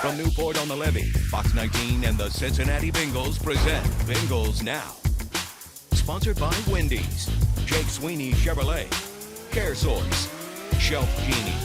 From Newport on the Levee, Fox 19 and the Cincinnati Bengals present Bengals Now. Sponsored by Wendy's, Jake Sweeney Chevrolet, CareSource, Shelf Genie,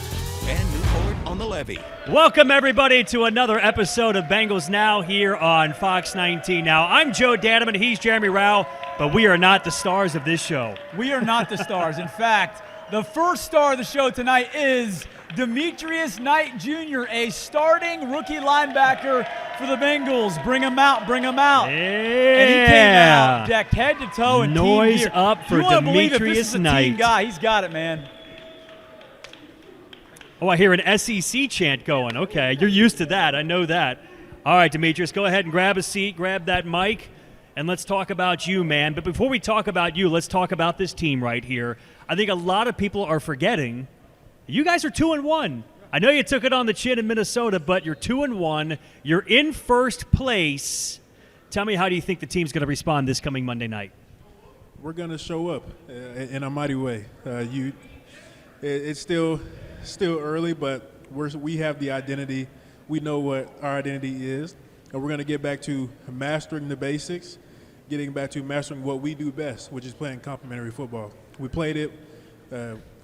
and Newport on the Levee. Welcome, everybody, to another episode of Bengals Now here on Fox 19. Now, I'm Joe Dademan, he's Jeremy Rao, but we are not the stars of this show. We are not the stars. In fact, the first star of the show tonight is Demetrius Knight Jr., a starting rookie linebacker for the Bengals. Bring him out, bring him out. Yeah. And he came out decked head to toe in Noise team gear. up for you want to believe Demetrius if this is a Knight. team guy, he's got it, man. Oh, I hear an SEC chant going. Okay, you're used to that. I know that. All right, Demetrius, go ahead and grab a seat, grab that mic, and let's talk about you, man. But before we talk about you, let's talk about this team right here. I think a lot of people are forgetting you guys are 2-1. I know you took it on the chin in Minnesota, but you're 2-1. You're in first place. Tell me, how do you think the team's going to respond this coming Monday night? We're going to show up in a mighty way. It's still early, but we have the identity. We know what our identity is, and we're going to get back to mastering the basics, getting back to mastering what we do best, which is playing complementary football. We played it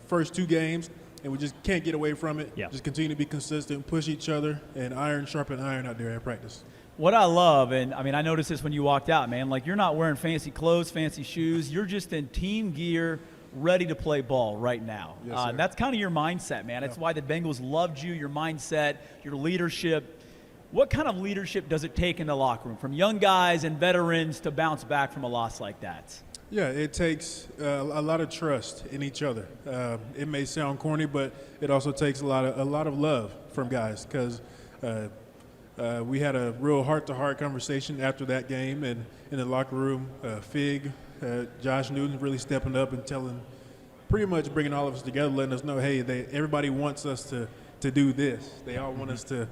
first two games, and we just can't get away from it. Yeah. Just continue to be consistent, push each other, and iron sharpen iron out there at practice. What I love, and I mean, I noticed this when you walked out, man, like you're not wearing fancy clothes, fancy shoes. You're just in team gear, ready to play ball right now. Yes, sir. That's kind of your mindset, man. That's why the Bengals loved you, your mindset, your leadership. What kind of leadership does it take in the locker room from young guys and veterans to bounce back from a loss like that? Yeah, it takes a lot of trust in each other. It may sound corny, but it also takes a lot of love from guys, because we had a real heart-to-heart conversation after that game, and in the locker room, Fig, Josh Newton really stepping up and pretty much bringing all of us together, letting us know, hey, everybody wants us to do this. They all want us to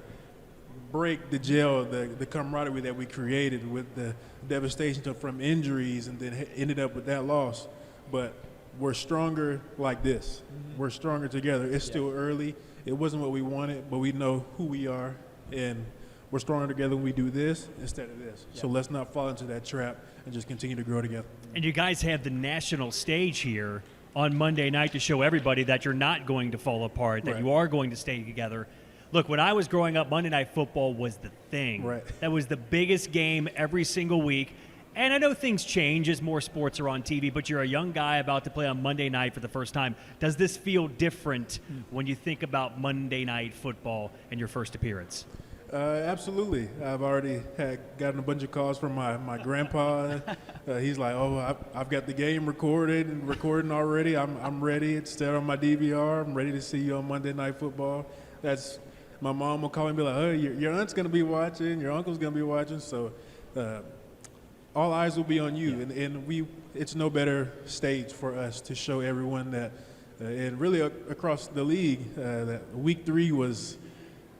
break the gel, the camaraderie that we created with the devastation from injuries, and then ended up with that loss. But we're stronger like this. We're stronger together. It's still early. It wasn't what we wanted, but we know who we are, and we're stronger together when we do this instead of this. So let's not fall into that trap and just continue to grow together. And you guys have the national stage here on Monday night to show everybody that you're not going to fall apart, that you are going to stay together. Look, when I was growing up, Monday Night Football was the thing. Right. That was the biggest game every single week. And I know things change as more sports are on TV, but you're a young guy about to play on Monday night for the first time. Does this feel different when you think about Monday Night Football and your first appearance? Absolutely. I've already gotten a bunch of calls from my grandpa. He's like, oh, I've got the game recording already. I'm ready. It's set on my DVR. I'm ready to see you on Monday Night Football. My mom will call me and be like, oh, your aunt's going to be watching, your uncle's going to be watching. So all eyes will be on you. And it's no better stage for us to show everyone that, and really across the league, that week 3 was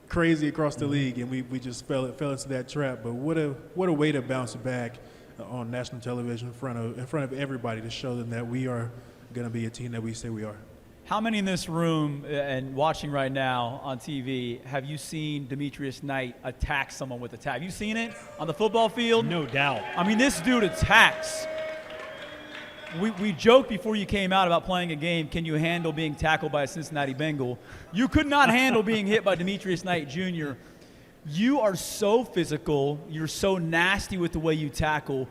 crazy across the league, and we just fell into that trap. But what a way to bounce back on national television in front of everybody, to show them that we are going to be a team that we say we are. How many in this room and watching right now on TV have you seen Demetrius Knight attack someone with a tag? Have you seen it on the football field? No doubt. I mean, this dude attacks. We joked before you came out about playing a game, can you handle being tackled by a Cincinnati Bengal? You could not handle being hit by Demetrius Knight Jr. You are so physical. You're so nasty with the way you tackle.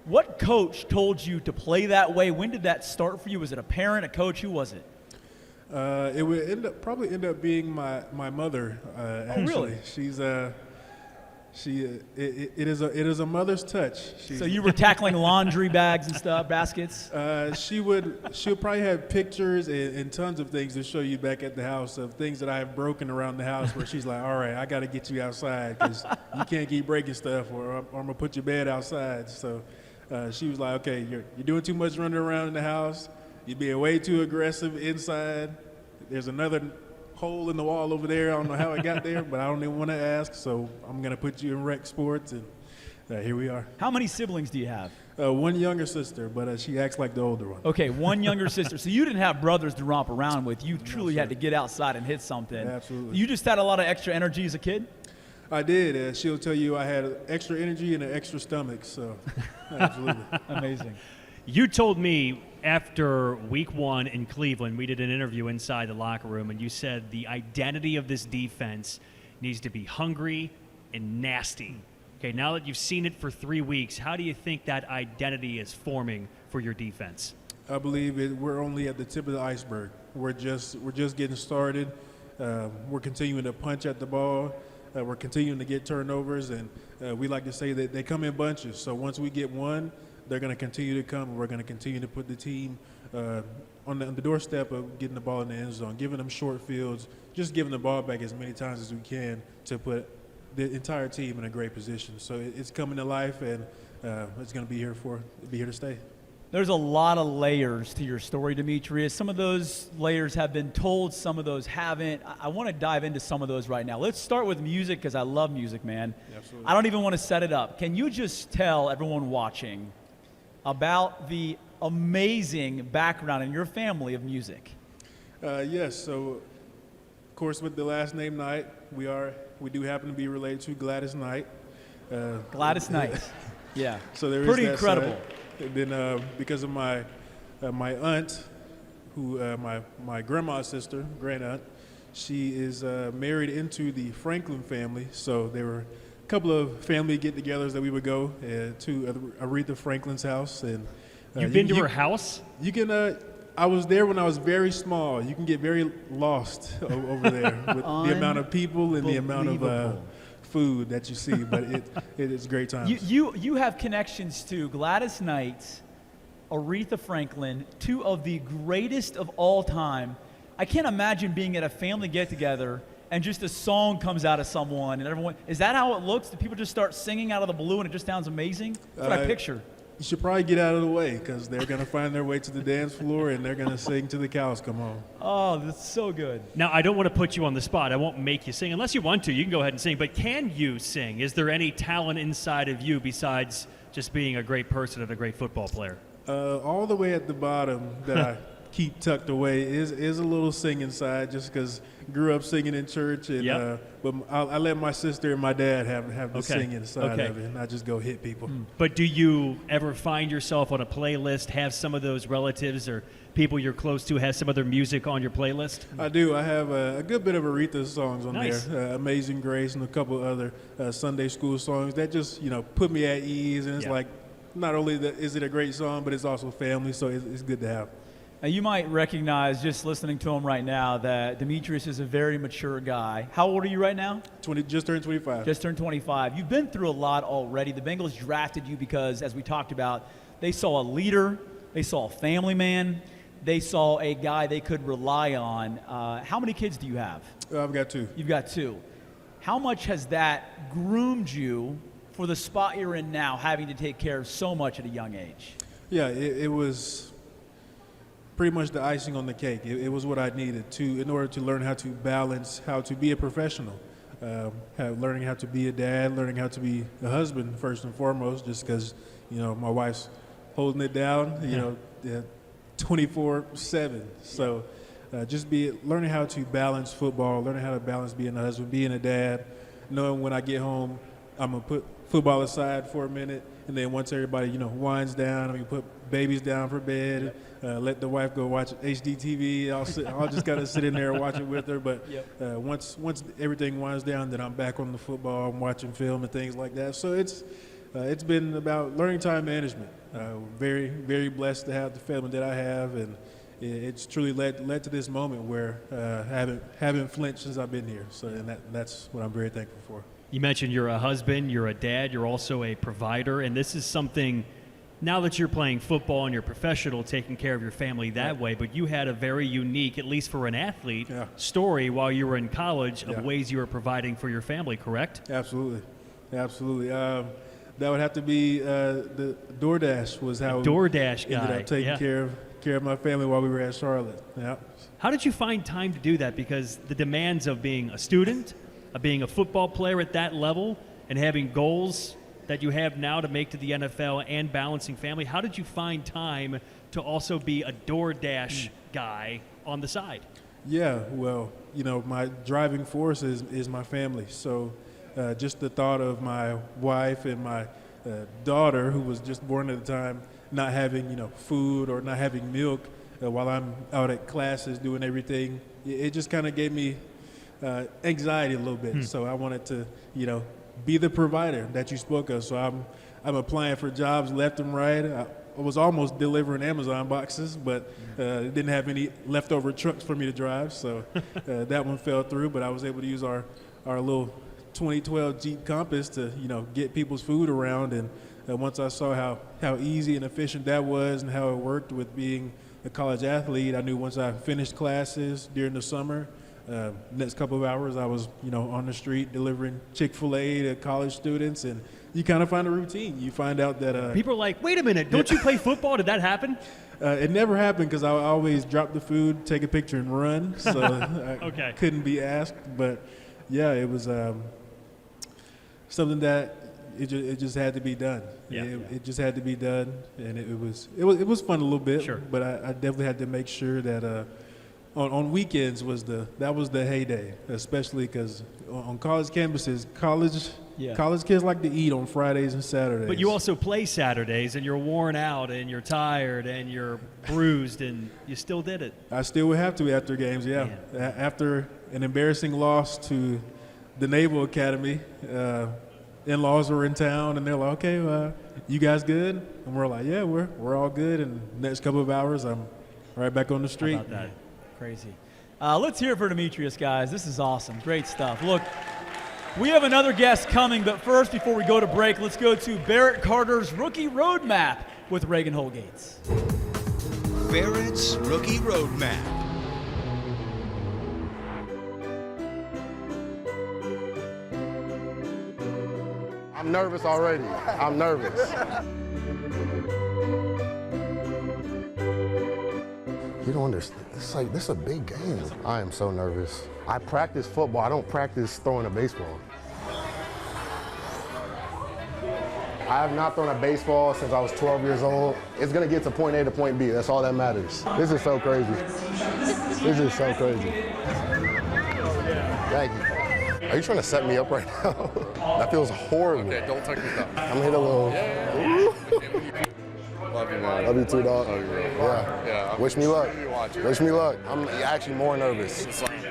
What coach told you to play that way? When did that start for you? Was it a parent, a coach? Who was it? It would probably end up being my mother. Actually, really? She's it is a mother's touch. So you were tackling laundry bags and stuff, baskets? She'll probably have pictures and tons of things to show you back at the house of things that I have broken around the house, where she's like, all right, I got to get you outside, because you can't keep breaking stuff, or I'm going to put your bed outside. So she was like, okay, you're doing too much running around in the house. You're being way too aggressive inside. There's another hole in the wall over there. I don't know how it got there, but I don't even want to ask. So I'm going to put you in rec sports, and here we are. How many siblings do you have? One younger sister, but she acts like the older one. Okay, one younger sister. So you didn't have brothers to romp around with. You truly had to get outside and hit something. Absolutely. You just had a lot of extra energy as a kid? I did. She'll tell you I had extra energy and an extra stomach. So, absolutely. Amazing. You told me after week 1 in Cleveland, we did an interview inside the locker room, and you said the identity of this defense needs to be hungry and nasty. Okay, now that you've seen it for 3 weeks, how do you think that identity is forming for your defense? I believe we're only at the tip of the iceberg. We're just getting started. We're continuing to punch at the ball. We're continuing to get turnovers, and we like to say that they come in bunches. So once we get one, they're going to continue to come, and we're going to continue to put the team on the doorstep of getting the ball in the end zone, giving them short fields, just giving the ball back as many times as we can to put the entire team in a great position. So it's coming to life, and it's going to be here to stay. There's a lot of layers to your story, Demetrius. Some of those layers have been told, some of those haven't. I want to dive into some of those right now. Let's start with music because I love music, man. Absolutely. I don't even want to set it up. Can you just tell everyone watching about the amazing background in your family of music? Yes. So, of course, with the last name Knight, we do happen to be related to Gladys Knight. Gladys Knight. Yeah. So there is pretty that incredible. side. And then because of my aunt, who my grandma's sister, grand aunt, she is married into the Franklin family. So there were a couple of family get-togethers that we would go to Aretha Franklin's house. And You've been to her house? You can. I was there when I was very small. You can get very lost over there with the amount of people and the amount of food that you see, but it is great times. You have connections to Gladys Knight, Aretha Franklin, two of the greatest of all time. I can't imagine being at a family get-together and just a song comes out of someone and everyone, is that how it looks? Do people just start singing out of the blue and it just sounds amazing? That's what I picture. You should probably get out of the way because they're going to find their way to the dance floor and they're going to sing till the cows come home. Oh, that's so good. Now, I don't want to put you on the spot. I won't make you sing. Unless you want to, you can go ahead and sing. But can you sing? Is there any talent inside of you besides just being a great person and a great football player? All the way at the bottom that I keep tucked away is a little singing side just because grew up singing in church. And, but I let my sister and my dad have the singing side of it, and I just go hit people. But do you ever find yourself on a playlist, have some of those relatives or people you're close to have some of their music on your playlist? I do. I have a good bit of Aretha's songs on Nice. there, Amazing Grace and a couple other Sunday school songs that just, put me at ease. And it's like, not only is it a great song, but it's also family, so it's good to have. Now, you might recognize, just listening to him right now, that Demetrius is a very mature guy. How old are you right now? Just turned 25. Just turned 25. You've been through a lot already. The Bengals drafted you because, as we talked about, they saw a leader, they saw a family man, they saw a guy they could rely on. How many kids do you have? I've got 2. You've got 2. How much has that groomed you for the spot you're in now, having to take care of so much at a young age? Yeah, it was pretty much the icing on the cake. It was what I needed in order to learn how to balance, how to be a professional, learning how to be a dad, learning how to be a husband first and foremost, just because, my wife's holding it down, 24/7. So just learning how to balance football, learning how to balance being a husband, being a dad, knowing when I get home, I'm going to put football aside for a minute, and then once everybody, winds down, I'm going to put babies down for bed, let the wife go watch HDTV. I'll just kind of sit in there and watch it with her. But once everything winds down, then I'm back on the football. I'm watching film and things like that. So it's been about learning time management. Very, very blessed to have the family that I have, and it's truly led to this moment where I haven't flinched since I've been here. So and that's what I'm very thankful for. You mentioned you're a husband, you're a dad, you're also a provider, and this is something, now that you're playing football and you're professional, taking care of your family that way, but you had a very unique, at least for an athlete, story while you were in college of ways you were providing for your family, correct? Absolutely. That would have to be the DoorDash was how DoorDash guy. ended up taking care of my family while we were at Charlotte. Yeah. How did you find time to do that? Because the demands of being a student, of being a football player at that level, and having goals that you have now to make to the NFL and balancing family, how did you find time to also be a DoorDash guy on the side? Yeah, well, my driving force is my family. So just the thought of my wife and my daughter, who was just born at the time, not having food or not having milk while I'm out at classes doing everything, it just kind of gave me anxiety a little bit. So I wanted to be the provider that you spoke of. So I'm applying for jobs left and right. I was almost delivering Amazon boxes, but didn't have any leftover trucks for me to drive, so that one fell through. But I was able to use our little 2012 Jeep Compass to get people's food around. And once I saw how easy and efficient that was and how it worked with being a college athlete, I knew once I finished classes during the summer, next couple of hours I was on the street delivering Chick-fil-A to college students. And you kind of find a routine. You find out that people are like, wait a minute, don't you play football? Did that happen? It never happened because I always drop the food, take a picture, and run. So I couldn't be asked. But yeah, it was something that it just had to be done. It just had to be done, and it was fun a little bit. Sure. But I definitely had to make sure that on weekends that was the heyday, especially because on college campuses, college kids like to eat on Fridays and Saturdays. But you also play Saturdays, and you're worn out, and you're tired, and you're bruised, and you still did it. I still would have to after games, yeah. After an embarrassing loss to the Naval Academy, in-laws were in town, and they're like, okay, you guys good? And we're like, yeah, we're all good. And the next couple of hours, I'm right back on the street. How about that? Crazy. Let's hear it for Demetrius, guys. This is awesome. Great stuff. Look, we have another guest coming, but first, before we go to break, let's go to Barrett Carter's Rookie Roadmap with Reagan Holgates. Barrett's Rookie Roadmap. I'm nervous already. I'm nervous. You don't understand. This is a big game. I am so nervous. I practice football. I don't practice throwing a baseball. I have not thrown a baseball since I was 12 years old. It's going to get to point A to point B. That's all that matters. This is so crazy. This is so crazy. Thank you. Are you trying to set me up right now? That feels horrible. Okay, don't touch your thumb. I'm going to hit a little. Love you, man. Love you too, dog. Love you, bro. Yeah. Wish me luck. Wish me luck. I'm actually more nervous.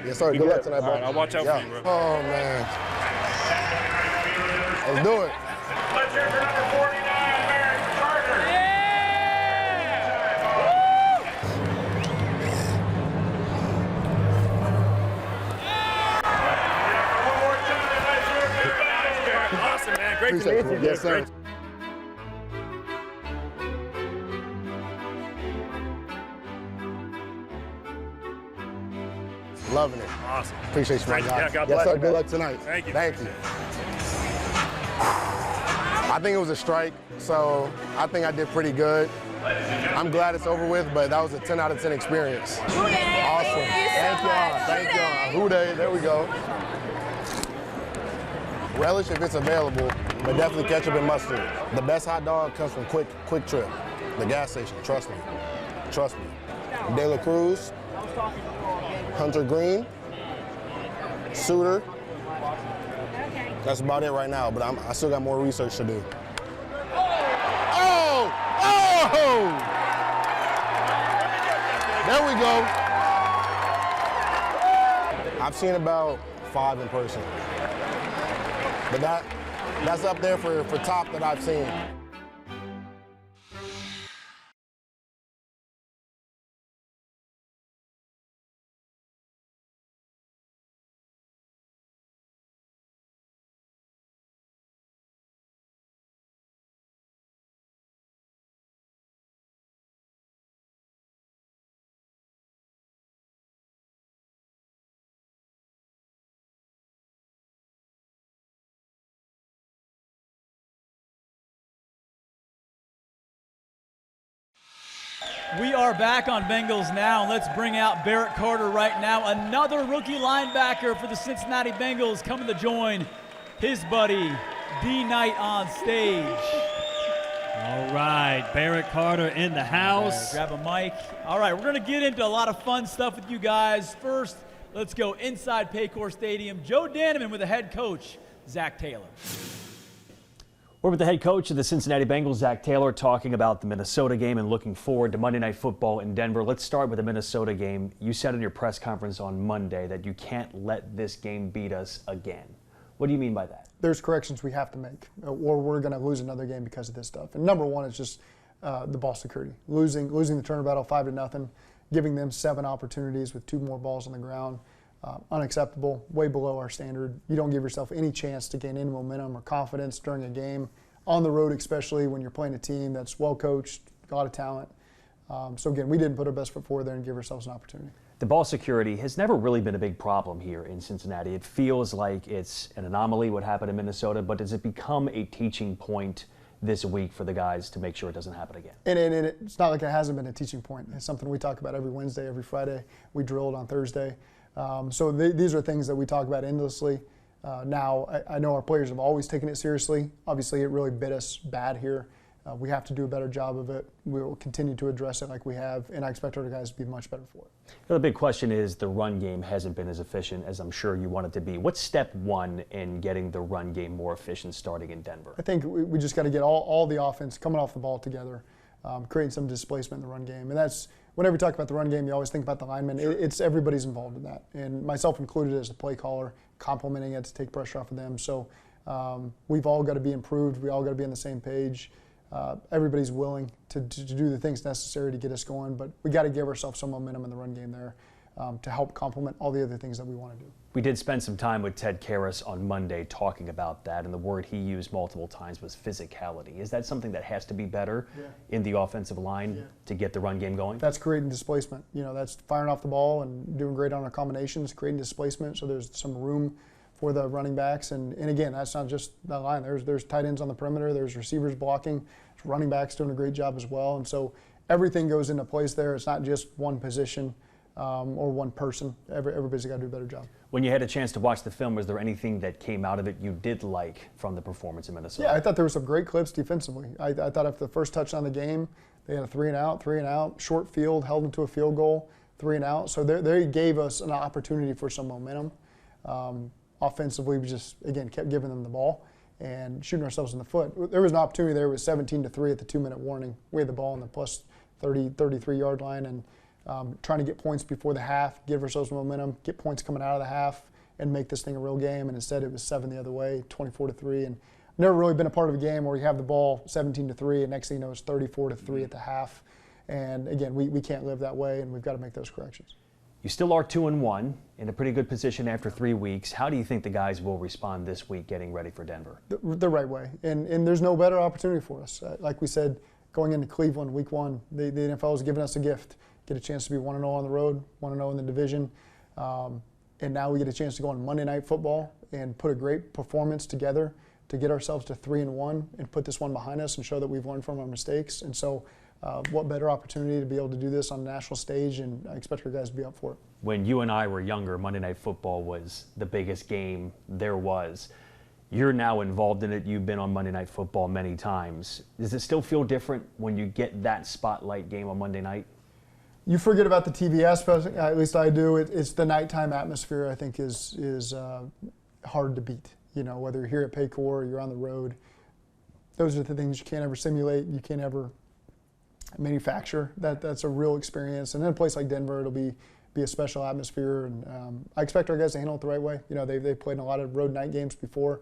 Yes, sir. Good luck tonight, bro. All right, I'll watch out for you, bro. Oh, man. Let's do it. Let's hear for number 49, Barrett Carter. One more time, let's hear it for Barrett. Awesome, man. Great Appreciate to meet it. you. Yes, sir. Loving it. Awesome. Appreciate you, my guy. Yeah, God yes, bless sir. you, Good man. luck tonight. Thank you. Thank you. I think it was a strike, so I think I did pretty good. I'm glad it's over with, but that was a 10 out of 10 experience. Awesome. Thank y'all. Thank y'all. Houday. There we go. Relish if it's available, but definitely ketchup and mustard. The best hot dog comes from Quick Trip, the gas station. Trust me. Trust me. De La Cruz, Hunter Green, Suter. That's about it right now, but I still got more research to do. Oh! Oh! There we go. I've seen about 5 in person. But that's up there for top that I've seen. We are back on Bengals Now, and let's bring out Barrett Carter right now, another rookie linebacker for the Cincinnati Bengals coming to join his buddy, D. Knight, on stage. All right, Barrett Carter in the house. Grab a mic. All right, we're going to get into a lot of fun stuff with you guys. First, let's go inside Paycor Stadium. Joe Danneman with the head coach Zac Taylor. We're with the head coach of the Cincinnati Bengals, Zac Taylor, talking about the Minnesota game and looking forward to Monday Night Football in Denver. Let's start with the Minnesota game. You said in your press conference on Monday that you can't let this game beat us again. What do you mean by that? There's corrections we have to make, or we're going to lose another game because of this stuff. And number one is just the ball security. Losing the turnover battle 5-0, giving them 7 opportunities with 2 more balls on the ground. Unacceptable, way below our standard. You don't give yourself any chance to gain any momentum or confidence during a game, on the road especially when you're playing a team that's well coached, a lot of talent. So again, we didn't put our best foot forward there and give ourselves an opportunity. The ball security has never really been a big problem here in Cincinnati. It feels like it's an anomaly what happened in Minnesota, but does it become a teaching point this week for the guys to make sure it doesn't happen again? And it's not like it hasn't been a teaching point. It's something we talk about every Wednesday, every Friday. We drilled on Thursday. So these are things that we talk about endlessly. Now, I know our players have always taken it seriously. Obviously, it really bit us bad here. We have to do a better job of it. We will continue to address it like we have, and I expect our guys to be much better for it. The big question is the run game hasn't been as efficient as I'm sure you want it to be. What's step one in getting the run game more efficient starting in Denver? I think we just got to get all the offense coming off the ball together, creating some displacement in the run game. And that's, whenever we talk about the run game, you always think about the linemen. Sure. It's everybody's involved in that, and myself included as a play caller, complimenting it to take pressure off of them. So we've all got to be improved. We all got to be on the same page. Everybody's willing to do the things necessary to get us going, but we got to give ourselves some momentum in the run game there to help complement all the other things that we want to do. We did spend some time with Ted Karras on Monday talking about that, and the word he used multiple times was physicality. Is that something that has to be better in the offensive line to get the run game going? That's creating displacement. You know, that's firing off the ball and doing great on our combinations, creating displacement so there's some room for the running backs. And again, that's not just the line. There's tight ends on the perimeter. There's receivers blocking. There's running backs doing a great job as well. And so everything goes into place there. It's not just one position or one person. Everybody's got to do a better job. When you had a chance to watch the film, was there anything that came out of it you did like from the performance in Minnesota? Yeah, I thought there were some great clips defensively. I thought after the first touchdown of the game, they had a 3-and-out, short field, held into a field goal, 3-and-out. So they gave us an opportunity for some momentum. Offensively, we just, again, kept giving them the ball and shooting ourselves in the foot. There was an opportunity there. It was 17-3 at the 2-minute warning. We had the ball on the plus 30, 33-yard line and trying to get points before the half, give ourselves momentum, get points coming out of the half, and make this thing a real game. And instead, it was 7 the other way, 24-3. And never really been a part of a game where you have the ball 17-3, and next thing you know, it's 34-3 at the half. And again, we can't live that way, and we've got to make those corrections. You still are 2-1 in a pretty good position after 3 weeks. How do you think the guys will respond this week getting ready for Denver? The right way. And there's no better opportunity for us. Like we said, going into Cleveland week 1, the NFL has given us a gift. Get a chance to be 1-0 on the road, 1-0 in the division. And now we get a chance to go on Monday Night Football and put a great performance together to get ourselves to 3-1 and put this one behind us and show that we've learned from our mistakes. And so what better opportunity to be able to do this on a national stage, and I expect our guys to be up for it. When you and I were younger, Monday Night Football was the biggest game there was. You're now involved in it. You've been on Monday Night Football many times. Does it still feel different when you get that spotlight game on Monday night? You forget about the TV aspect, at least I do. It's the nighttime atmosphere, I think, is hard to beat. You know, whether you're here at Paycor or you're on the road, those are the things you can't ever simulate. You can't ever manufacture. That's a real experience. And in a place like Denver, it'll be a special atmosphere. And I expect our guys to handle it the right way. You know, they've played in a lot of road night games before.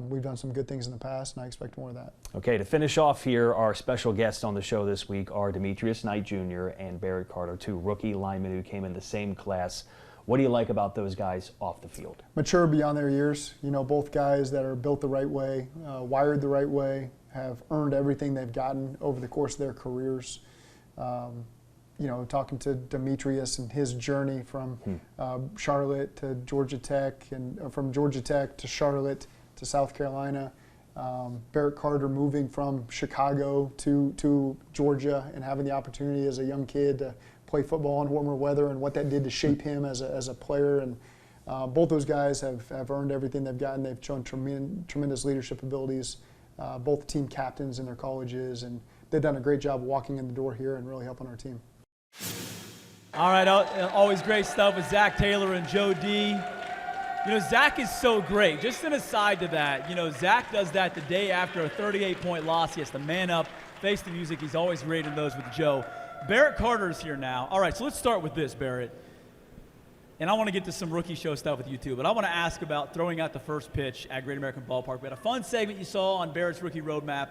We've done some good things in the past, and I expect more of that. Okay, to finish off here, our special guests on the show this week are Demetrius Knight Jr. and Barrett Carter, 2 rookie linemen who came in the same class. What do you like about those guys off the field? Mature beyond their years. You know, both guys that are built the right way, wired the right way, have earned everything they've gotten over the course of their careers. You know, talking to Demetrius and his journey from Charlotte to Georgia Tech, and from Georgia Tech to Charlotte to South Carolina. Barrett Carter moving from Chicago to Georgia and having the opportunity as a young kid to play football in warmer weather, and what that did to shape him as a player. And both those guys have earned everything they've gotten. They've shown tremendous leadership abilities. Both team captains in their colleges, and they've done a great job walking in the door here and really helping our team. All right, always great stuff with Zac Taylor and Joe D. You know, Zac is so great. Just an aside to that, you know, Zac does that the day after a 38-point loss. He has to man up, face the music. He's always rating those with Joe. Barrett Carter's here now. All right, so let's start with this, Barrett. And I want to get to some rookie show stuff with you too, but I want to ask about throwing out the first pitch at Great American Ballpark. We had a fun segment you saw on Barrett's Rookie Roadmap.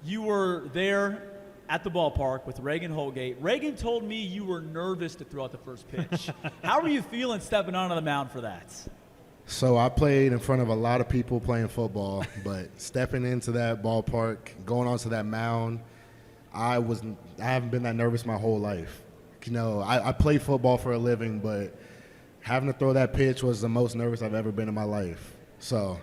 You were there at the ballpark with Reagan Holgate. Reagan told me you were nervous to throw out the first pitch. How were you feeling stepping onto the mound for that? So I played in front of a lot of people playing football, but stepping into that ballpark, going onto that mound, I haven't been that nervous my whole life. You know, I play football for a living, but having to throw that pitch was the most nervous I've ever been in my life. So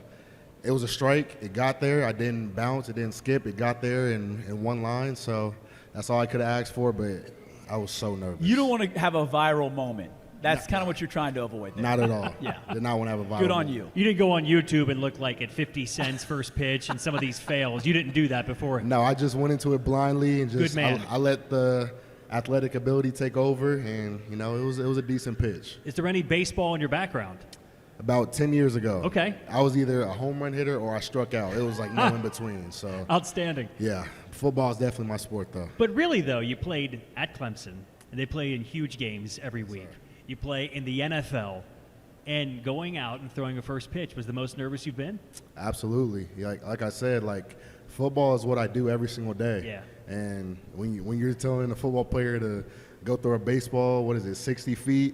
it was a strike. It got there. I didn't bounce. It didn't skip. It got there in one line. So that's all I could have asked for, but I was so nervous. You don't want to have a viral moment. That's kind of what you're trying to avoid there. Not at all. Yeah. Did not want to have a viral Good on moment. you. You didn't go on YouTube and look like at 50 Cent's first pitch and some of these fails. You didn't do that before. No, I just went into it blindly and just Good man. I let the athletic ability take over, and you know, it was a decent pitch. Is there any baseball in your background? About 10 years ago. Okay. I was either a home run hitter or I struck out. It was like no in between. So Outstanding. yeah, football is definitely my sport though. But really, though, you played at Clemson, and they play in huge games every week. You play in the NFL, and going out and throwing a first pitch was the most nervous you've been? Absolutely. Like I said, like football is what I do every single day. Yeah. And when you're telling a football player to go throw a baseball, 60 feet,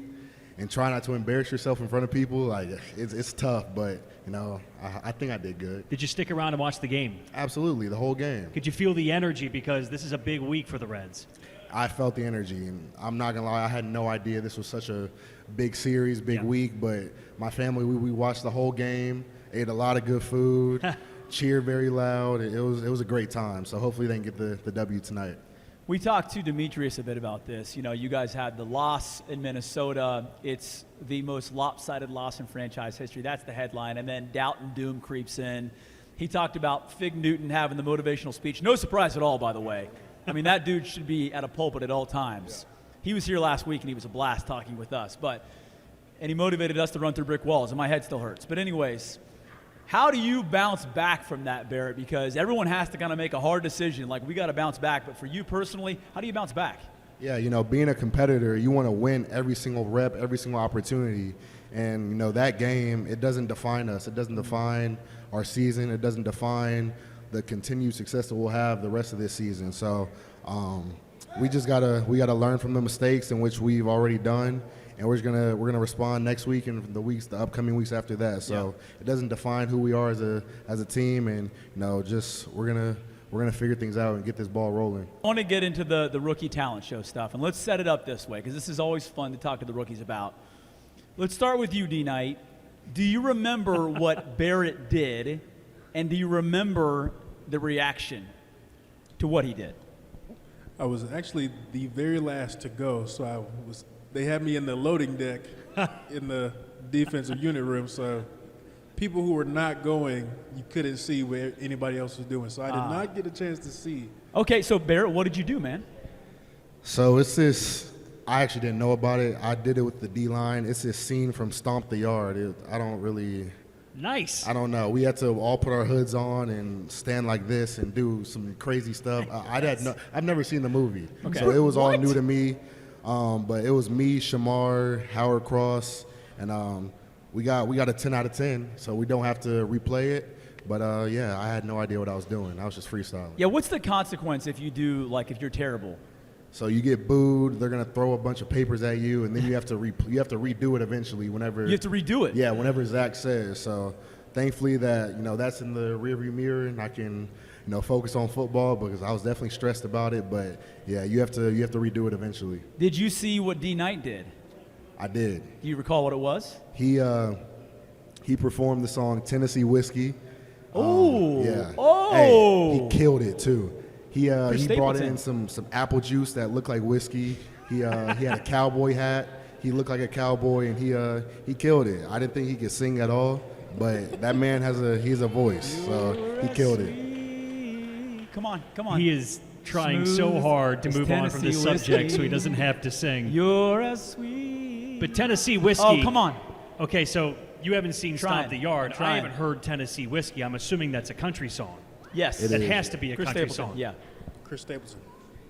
and try not to embarrass yourself in front of people, like it's tough. But you know, I think I did good. Did you stick around and watch the game? Absolutely, the whole game. Could you feel the energy because this is a big week for the Reds? I felt the energy, and I'm not gonna lie, I had no idea this was such a big series, big week. But my family, we watched the whole game, ate a lot of good food, cheered very loud. It was a great time. So hopefully they can get the W tonight. We talked to Demetrius a bit about this. You know, you guys had the loss in Minnesota. It's the most lopsided loss in franchise history. That's the headline. And then doubt and doom creeps in. He talked about Fig Newton having the motivational speech. No surprise at all, by the way. I mean, that dude should be at a pulpit at all times. He was here last week, and he was a blast talking with us. And he motivated us to run through brick walls, and my head still hurts. But anyways, how do you bounce back from that, Barrett? Because everyone has to kind of make a hard decision. Like, we got to bounce back. But for you personally, how do you bounce back? Yeah, you know, being a competitor, you want to win every single rep, every single opportunity. And, you know, that game, it doesn't define us. It doesn't define our season. It doesn't define the continued success that we'll have the rest of this season. So we gotta learn from the mistakes in which we've already done, and we're gonna respond next week and the upcoming weeks after that. So it doesn't define who we are as a team, and you know, just we're gonna figure things out and get this ball rolling. I want to get into the rookie talent show stuff, and let's set it up this way because this is always fun to talk to the rookies about. Let's start with you, D. Knight. Do you remember what Barrett did, and do you remember the reaction to what he did? I was actually the very last to go, so they had me in the loading deck in the defensive unit room, so people who were not going, you couldn't see what anybody else was doing, so I did not get a chance to see. Okay, so Barrett, what did you do, man? So it's this, I actually didn't know about it. I did it with the D-line. It's this scene from Stomp the Yard. I don't know. We had to all put our hoods on and stand like this and do some crazy stuff. I've never seen the movie, so it was all new to me. But it was me, Shamar, Howard Cross, and we got a 10 out of 10, so we don't have to replay it. But yeah, I had no idea what I was doing. I was just freestyling. Yeah, what's the consequence if you do, like, if you're terrible? So you get booed. They're gonna throw a bunch of papers at you, and then you have to redo it eventually. Whenever you have to redo it. Yeah, whenever Zac says. So thankfully that that's in the rearview mirror, and I can focus on football because I was definitely stressed about it. But yeah, you have to redo it eventually. Did you see what D. Knight did? I did. Do you recall what it was? He performed the song Tennessee Whiskey. Oh. Yeah. Oh. Hey, he killed it too. He Stapleton brought in some apple juice that looked like whiskey. He had a cowboy hat. He looked like a cowboy, and he killed it. I didn't think he could sing at all, but that man he's a voice, so he killed it. Come on. He is trying so hard to move on from this subject so he doesn't have to sing. You're as sweet. But Tennessee Whiskey. Oh, come on. Okay, so You haven't seen Trying. Stomp the Yard. I'm trying. I haven't heard Tennessee Whiskey. I'm assuming that's a country song. Yes. That has to be a Chris country Stapleton, song. Yeah. Chris Stapleton.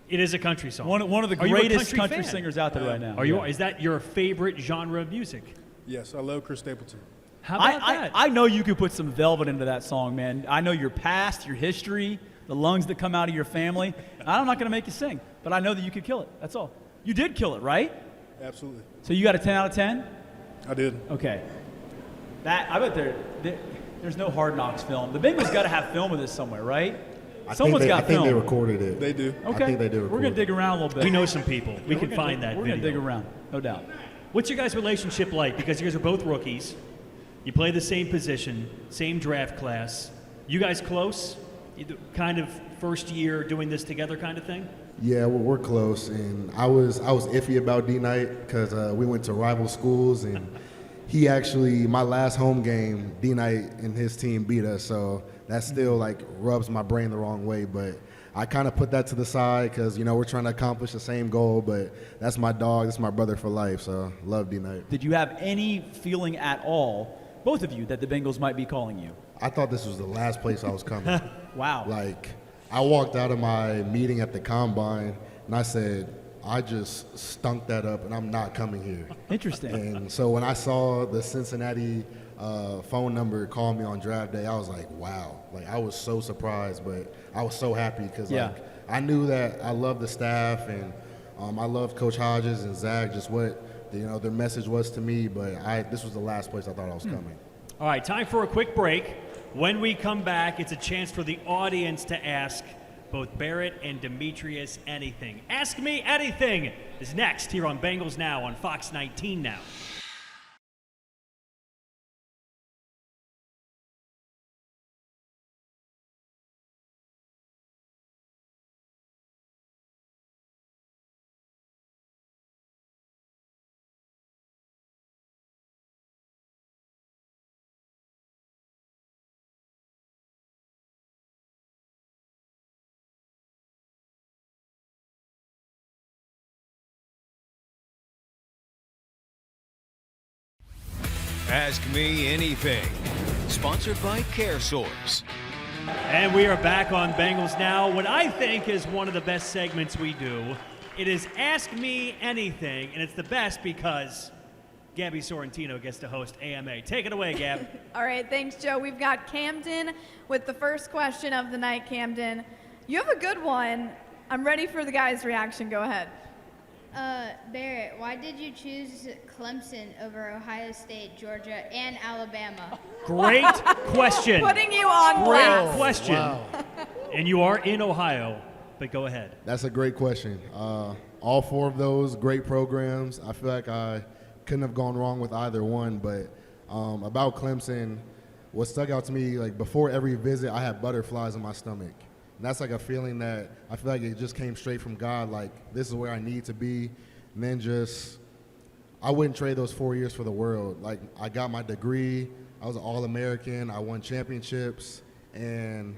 It is a country song. One of the Are you a greatest country fan? singers out there right now. Are you? Yeah. Is that your favorite genre of music? Yes, I love Chris Stapleton. How about that? I know you could put some velvet into that song, man. I know your past, your history, the lungs that come out of your family. I'm not going to make you sing, but I know that you could kill it. That's all. You did kill it, right? Absolutely. So you got a 10 out of 10? I did. Okay. I bet there's no Hard Knocks film. The Bengals got to have film of this somewhere, right? Someone's got film. I think they recorded it. They do. Okay. I think they do. We're going to dig around a little bit. We know some people. We can find that We're video. going to dig around, no doubt. What's your guys' relationship like? Because you guys are both rookies. You play the same position, same draft class. You guys close? Kind of first year doing this together kind of thing? Yeah, well, we're close, and I was iffy about D Knight because we went to rival schools, and he actually, my last home game, D Knight and his team beat us, so that still like rubs my brain the wrong way. But I kind of put that to the side because we're trying to accomplish the same goal. But that's my dog, that's my brother for life. So love D Knight. Did you have any feeling at all, both of you, that the Bengals might be calling you? I thought this was the last place I was coming. Wow. Like, I walked out of my meeting at the combine and I said, I just stunk that up and I'm not coming here. Interesting. And so when I saw the Cincinnati phone number call me on draft day, I was like, wow. Like, I was so surprised, but I was so happy because I knew that I loved the staff and I loved Coach Hodges and Zac, just what their message was to me, but this was the last place I thought I was coming. All right, time for a quick break. When we come back, it's a chance for the audience to ask both Barrett and Demetrius anything. Ask Me Anything is next here on Bengals Now on Fox 19 Now. Ask Me Anything. Sponsored by CareSource. And we are back on Bengals Now. What I think is one of the best segments we do. It is Ask Me Anything, and it's the best because Gabby Sorrentino gets to host AMA. Take it away, Gab. All right, thanks, Joe. We've got Camden with the first question of the night. Camden, you have a good one. I'm ready for the guys' reaction. Go ahead. Barrett, why did you choose Clemson over Ohio State, Georgia, and Alabama? Great question. Putting you on Great blast. question. Wow. And you are in Ohio, but go ahead. That's a great question. All four of those great programs. I feel like I couldn't have gone wrong with either one. But about Clemson, what stuck out to me, like before every visit, I had butterflies in my stomach. And that's like a feeling that I feel like it just came straight from God. Like, this is where I need to be. And then I wouldn't trade those 4 years for the world. Like, I got my degree. I was an All-American. I won championships. And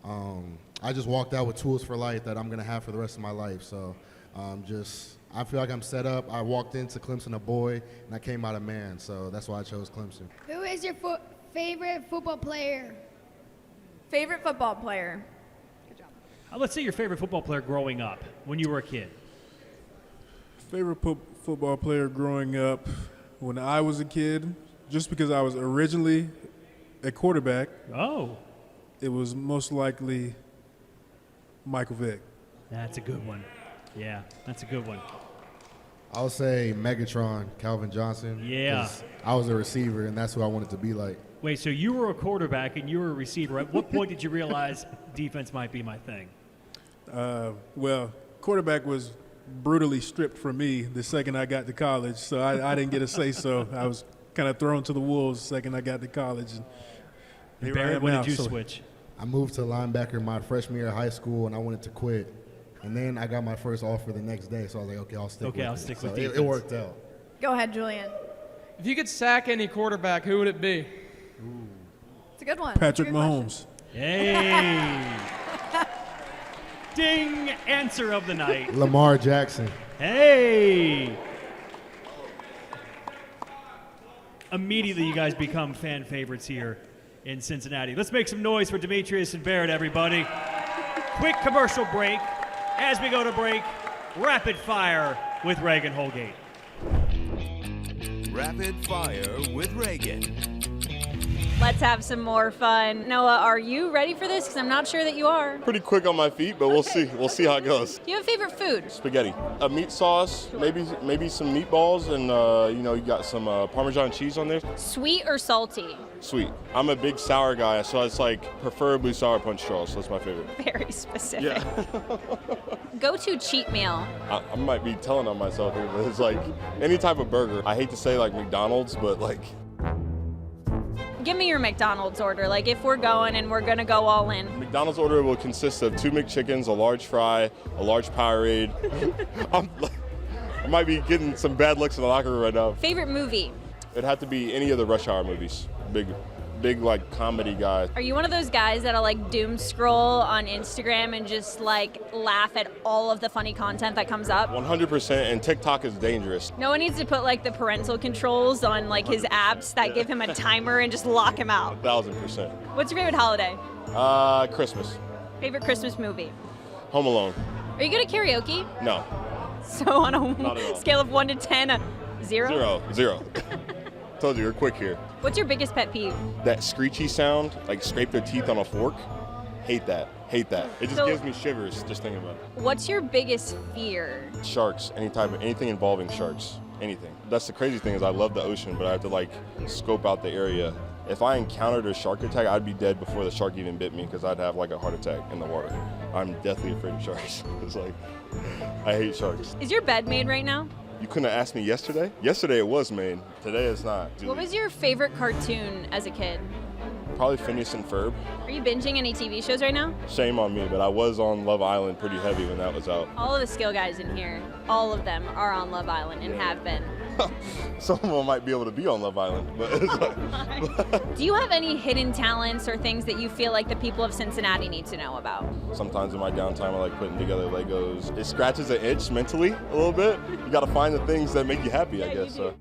I just walked out with tools for life that I'm going to have for the rest of my life. So I feel like I'm set up. I walked into Clemson a boy, and I came out a man. So that's why I chose Clemson. Who is your favorite football player? Favorite football player? Let's say your favorite football player growing up when you were a kid. Favorite football player growing up when I was a kid, just because I was originally a quarterback. Oh. It was most likely Michael Vick. That's a good one. Yeah, that's a good one. I'll say Megatron, Calvin Johnson. Yeah. 'Cause I was a receiver, and that's who I wanted to be like. Wait, so you were a quarterback and you were a receiver. At what point did you realize defense might be my thing? Well, quarterback was brutally stripped from me the second I got to college, so I didn't get a say-so. I was kind of thrown to the wolves the second I got to college. And Barrett, when did you switch? I moved to linebacker my freshman year of high school, and I wanted to quit. And then I got my first offer the next day, so I was like, okay, I'll stick with it. I'll stick with so defense. it worked out. Go ahead, Julian. If you could sack any quarterback, who would it be? It's a good one. Patrick It's a good Mahomes. Hey. Ding, answer of the night. Lamar Jackson. Hey. immediately you guys become fan favorites here in Cincinnati. Let's make some noise for Demetrius and Barrett, everybody. Quick commercial break. As we go to break, rapid fire with Reagan Holgate. Rapid Fire with Reagan. Let's have some more fun. Noah, are you ready for this? Because I'm not sure that you are. Pretty quick on my feet, but we'll see. We'll see how it goes. Do you have a favorite food? Spaghetti, a meat sauce, maybe some meatballs, and you got some Parmesan cheese on there. Sweet or salty? Sweet. I'm a big sour guy, so it's like preferably sour punch straws. That's my favorite. Very specific. Yeah. Go-to cheat meal. I might be telling on myself here, but it's like any type of burger. I hate to say like McDonald's, but like. Give me your McDonald's order. Like if we're going and we're gonna go all in. McDonald's order will consist of 2 McChickens, a large fry, a large Powerade. I might be getting some bad looks in the locker room right now. Favorite movie? It'd have to be any of the Rush Hour movies. Big like comedy guy. Are you one of those guys that'll like doom scroll on Instagram and just like laugh at all of the funny content that comes up? 100%, and TikTok is dangerous. No one needs to put like the parental controls on like his apps that give him a timer and just lock him out. 1000%. What's your favorite holiday? Christmas. Favorite Christmas movie? Home Alone. Are you good at karaoke? No. So on Not at a all. scale of 1 to 10, 0? Zero. Told you, we're quick here. What's your biggest pet peeve? That screechy sound, like scrape their teeth on a fork. Hate that. It just gives me shivers just thinking about it. What's your biggest fear? Sharks, anything involving sharks, anything. That's the crazy thing is I love the ocean, but I have to like scope out the area. If I encountered a shark attack, I'd be dead before the shark even bit me because I'd have like a heart attack in the water. I'm deathly afraid of sharks. It's like, I hate sharks. Is your bed made right now? You couldn't have asked me yesterday? Yesterday it was made. Today it's not. What was your favorite cartoon as a kid? Probably Phineas and Ferb. Are you binging any TV shows right now? Shame on me, but I was on Love Island pretty heavy when that was out. All of the skill guys in here, all of them are on Love Island and have been. Some of them might be able to be on Love Island, but it's like, Do you have any hidden talents or things that you feel like the people of Cincinnati need to know about? sometimes in my downtime I like putting together Legos. It scratches an itch mentally a little bit. You got to find the things that make you happy, I guess. So.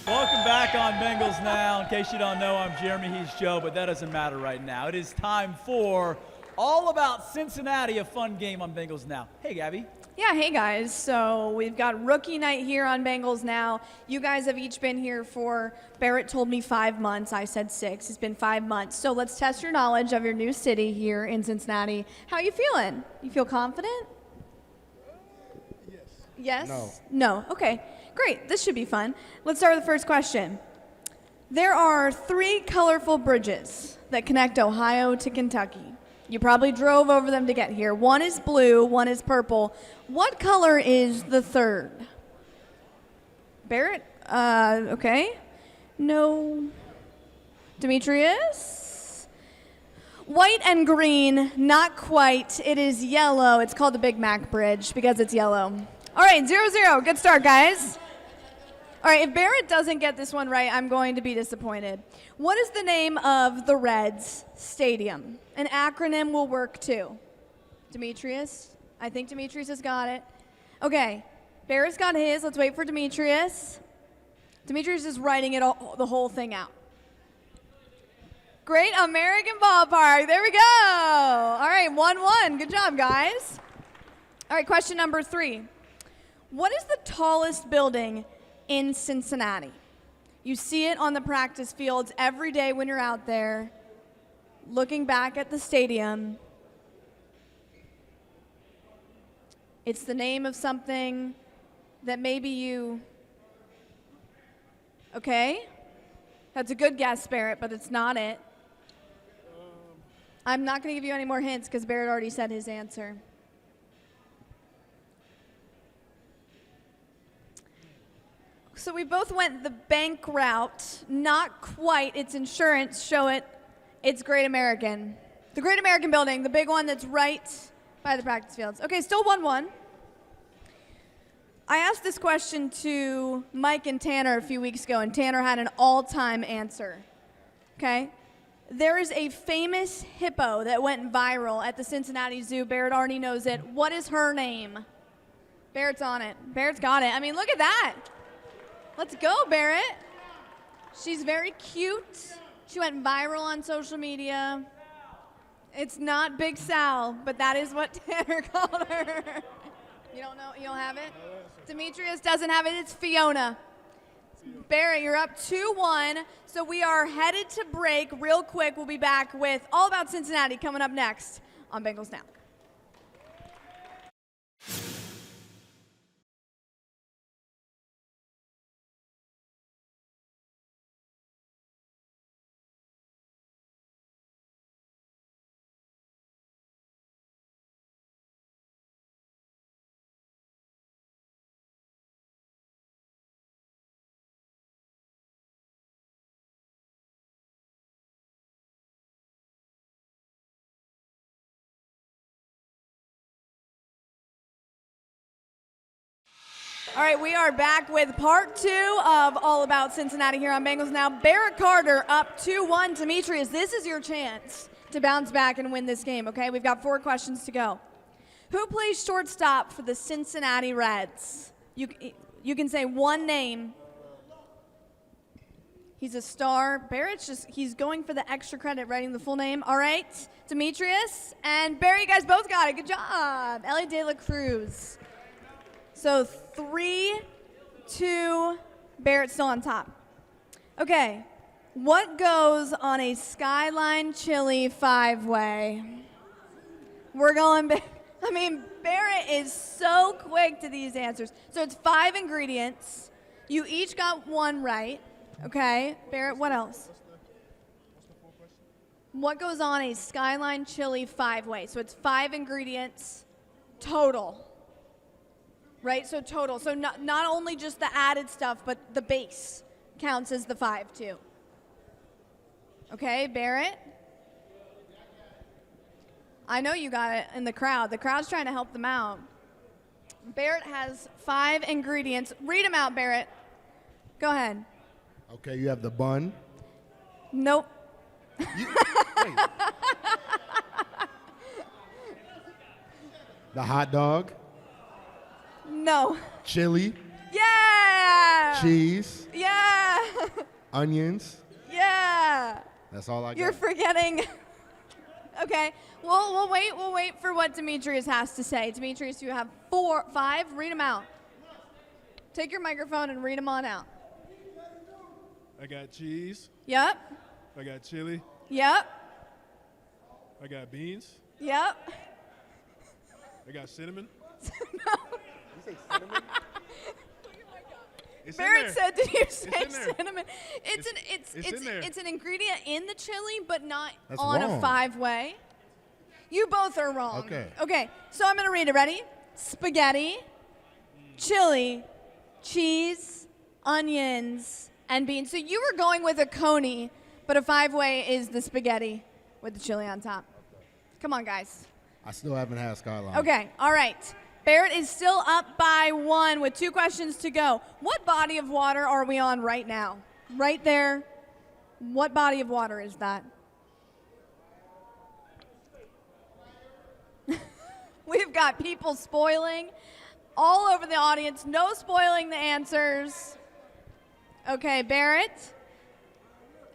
Welcome back on Bengals Now. In case you don't know, I'm Jeremy, he's Joe, but that doesn't matter right now. It is time for All About Cincinnati, a fun game on Bengals Now. Hey, Gabby. Yeah, hey guys. So we've got rookie night here on Bengals Now. You guys have each been here for, Barrett told me 5 months. I said 6. It's been 5 months. So let's test your knowledge of your new city here in Cincinnati. How you feeling? You feel confident? Yes? No. Okay, great. This should be fun. Let's start with the first question. There are 3 colorful bridges that connect Ohio to Kentucky. You probably drove over them to get here. One is blue, one is purple. What color is the third? Barrett? Okay. No. Demetrius? White and green, not quite. It is yellow. It's called the Big Mac Bridge because it's yellow. All right, 0-0. Good start, guys. All right, if Barrett doesn't get this one right, I'm going to be disappointed. What is the name of the Reds Stadium? An acronym will work too. Demetrius? I think Demetrius has got it. Okay, Barrett's got his. Let's wait for Demetrius. Demetrius is writing it all, the whole thing out. Great American Ballpark. There we go. All right, 1-1. Good job, guys. All right, question number 3. What is the tallest building in Cincinnati? You see it on the practice fields every day when you're out there, looking back at the stadium. It's the name of something that maybe you... Okay? That's a good guess, Barrett, but it's not it. I'm not going to give you any more hints because Barrett already said his answer. So we both went the bank route. Not quite. It's insurance. Show it. It's Great American. The Great American building, the big one that's right by the practice fields. Okay, still 1-1. I asked this question to Mike and Tanner a few weeks ago, and Tanner had an all-time answer. Okay? There is a famous hippo that went viral at the Cincinnati Zoo. Barrett already knows it. What is her name? Barrett's on it. Barrett's got it. I mean, look at that. Let's go, Barrett. She's very cute. She went viral on social media. It's not Big Sal, but that is what Tanner called her. You don't know? You don't have it? Demetrius doesn't have it. It's Fiona. Barrett, you're up 2-1. So we are headed to break real quick. We'll be back with All About Cincinnati coming up next on Bengals Now. All right, we are back with part 2 of All About Cincinnati here on Bengals Now. Barrett Carter up 2-1. Demetrius, this is your chance to bounce back and win this game, okay? We've got 4 questions to go. Who plays shortstop for the Cincinnati Reds? You can say one name. He's a star. Barrett's he's going for the extra credit, writing the full name. All right, Demetrius and Barry, you guys both got it. Good job. Ellie De La Cruz. So 3-2, Barrett's still on top. Okay, what goes on a Skyline Chili 5-way? We're going big. I mean, Barrett is so quick to these answers. So it's 5 ingredients. You each got 1 right. Okay, Barrett, what else? What goes on a Skyline Chili 5-way? So it's 5 ingredients total. Right, so total. So not only just the added stuff, but the base counts as the 5 too. Okay, Barrett? I know you got it in the crowd. The crowd's trying to help them out. Barrett has 5 ingredients. Read them out, Barrett. Go ahead. Okay, you have the bun. Nope. The hot dog. No. Chili. Yeah. Cheese. Yeah. Onions. Yeah. That's all I got. You're forgetting. Okay. We'll wait. We'll wait for what Demetrius has to say. Demetrius, you have 5. Read them out. Take your microphone and read them on out. I got cheese. Yep. I got chili. Yep. I got beans. Yep. I got cinnamon. No. You say cinnamon? Barrett said, "Did you say cinnamon?" It's an ingredient in the chili, but not That's on wrong. a 5-way. You both are wrong. Okay. Okay. So I'm gonna read it. Ready? Spaghetti, chili, cheese, onions, and beans. So you were going with a coney, but a 5-way is the spaghetti with the chili on top. Come on, guys. I still haven't had Skyline. Okay. All right. Barrett is still up by 1 with 2 questions to go. What body of water are we on right now? Right there. What body of water is that? We've got people spoiling all over the audience. No spoiling the answers. Okay, Barrett.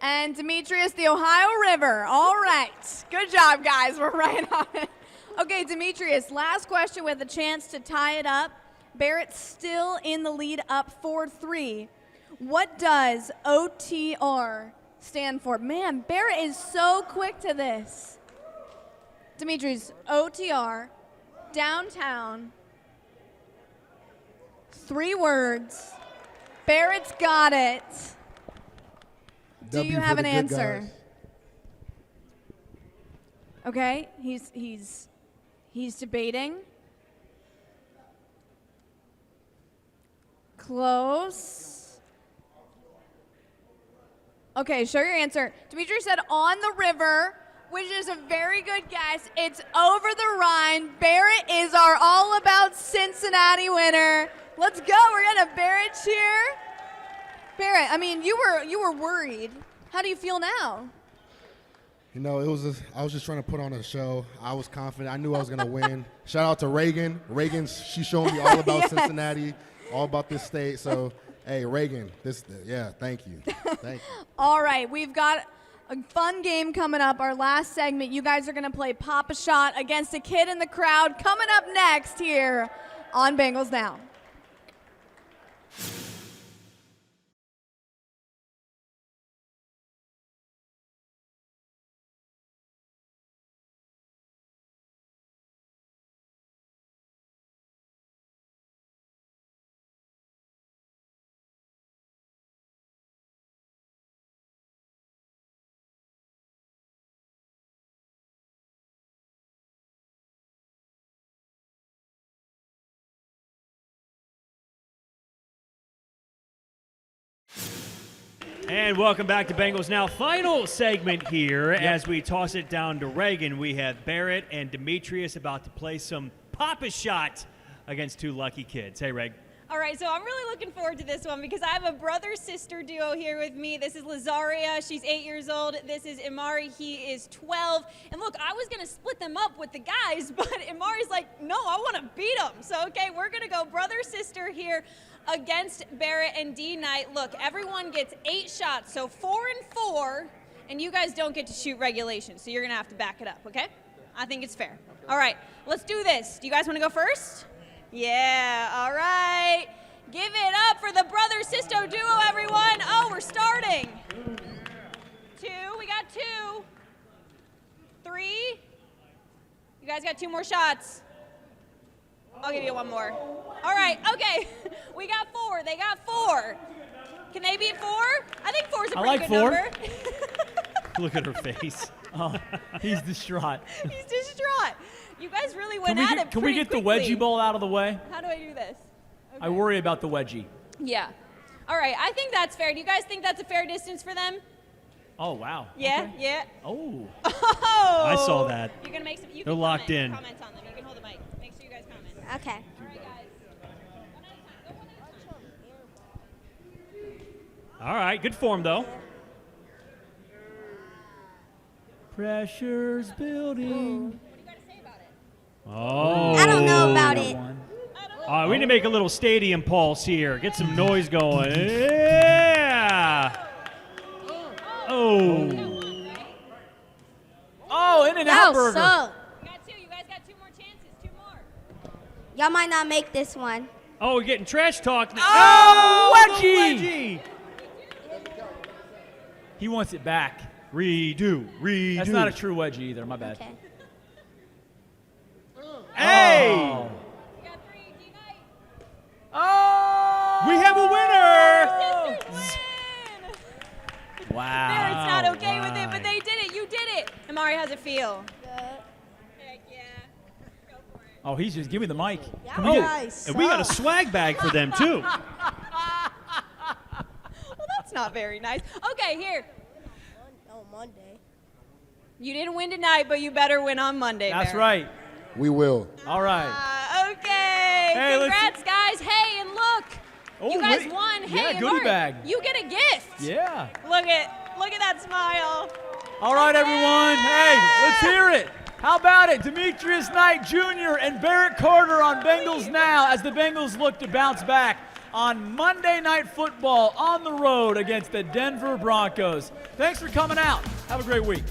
And Demetrius, the Ohio River. All right. Good job, guys. We're right on it. Okay, Demetrius, last question with a chance to tie it up. Barrett's still in the lead, up 4-3. What does OTR stand for? Man, Barrett is so quick to this. Demetrius, OTR, downtown, 3 words. Barrett's got it. Do you have an answer? Guys. Okay, he's debating. Close. Okay, show your answer. Demetrius said on the river, which is a very good guess. It's over the Rhine. Barrett is our All About Cincinnati winner. Let's go. We're going to Barrett cheer. Barrett, I mean, you were worried. How do you feel now? You know, I was just trying to put on a show. I was confident. I knew I was going to win. Shout out to Reagan. She showed me all about Yes. Cincinnati, all about this state. So, hey, Reagan, thank you. Thank you. All right, we've got a fun game coming up. Our last segment, you guys are going to play Pop a Shot against a kid in the crowd. Coming up next here on Bengals Now. And welcome back to Bengals Now. Final segment here as we toss it down to Reagan. We have Barrett and Demetrius about to play some Pop-A-Shot against two lucky kids. Hey, Reg. All right, so I'm really looking forward to this one because I have a brother-sister duo here with me. This is Lazaria. She's 8 years old. This is Imari. He is 12. And look, I was going to split them up with the guys, but Imari's like, no, I want to beat them. So, okay, we're going to go brother-sister here against Barrett and D Knight. Look, everyone gets 8 shots, so 4 and 4, and you guys don't get to shoot regulation, so you're going to have to back it up, okay? I think it's fair. All right, let's do this. Do you guys want to go first? Yeah, all right. Give it up for the brother-sister duo, everyone. Oh, we're starting. 2, we got 2. 3. You guys got 2 more shots. I'll give you 1 more. All right, okay. We got 4. They got 4. Can they beat 4? I think 4 is a pretty good number. Look at her face. Oh, he's distraught. He's distraught. You guys really went at it Can we get quickly. the wedgie bowl out of the way? How do I do this? Okay. I worry about the wedgie. Yeah. All right, I think that's fair. Do you guys think that's a fair distance for them? Oh, wow. Yeah, Okay. yeah. Oh. Oh! I saw that. You're going to make some. You They're can locked in. Comment on them. You can hold the mic. Make sure you guys comment. Okay. All right, guys. All right, good form, though. Pressure's building. What do you got to say about it? Oh. I don't know about it. All right, we need to make a little stadium pulse here. Get some noise going. Yeah. Oh. Oh, In-N-Out burger. So, You got 2. You guys got 2 more chances. 2 more. y'all might not make this one. Oh, we're getting trash talk now. Oh, the wedgie! He wants it back. Redo. That's not a true wedgie either. My bad. Okay. Hey! Oh. You got 3. D-Knight. Oh! We have a winner! Sisters win! Wow. Barrett's not okay with it, but they did it. You did it. Amari, how's it feel? Heck yeah. Go for it. Oh, he's just, give me the mic. Can Oh, we get, and we got a swag bag for them, too. Well, that's not very nice. Okay, here. Oh, Monday. You didn't win tonight, but you better win on Monday. that's Barrett. right. We will. All right. Okay. Hey, Congrats, guys. Hey, and look. Oh, You guys wait. won. Yeah, Hey, goodie Amari, bag. you get a gift. Yeah. Look at that smile. All right, everyone. Hey, let's hear it. How about it? Demetrius Knight Jr. and Barrett Carter on Bengals Now as the Bengals look to bounce back on Monday Night Football on the road against the Denver Broncos. Thanks for coming out. Have a great week.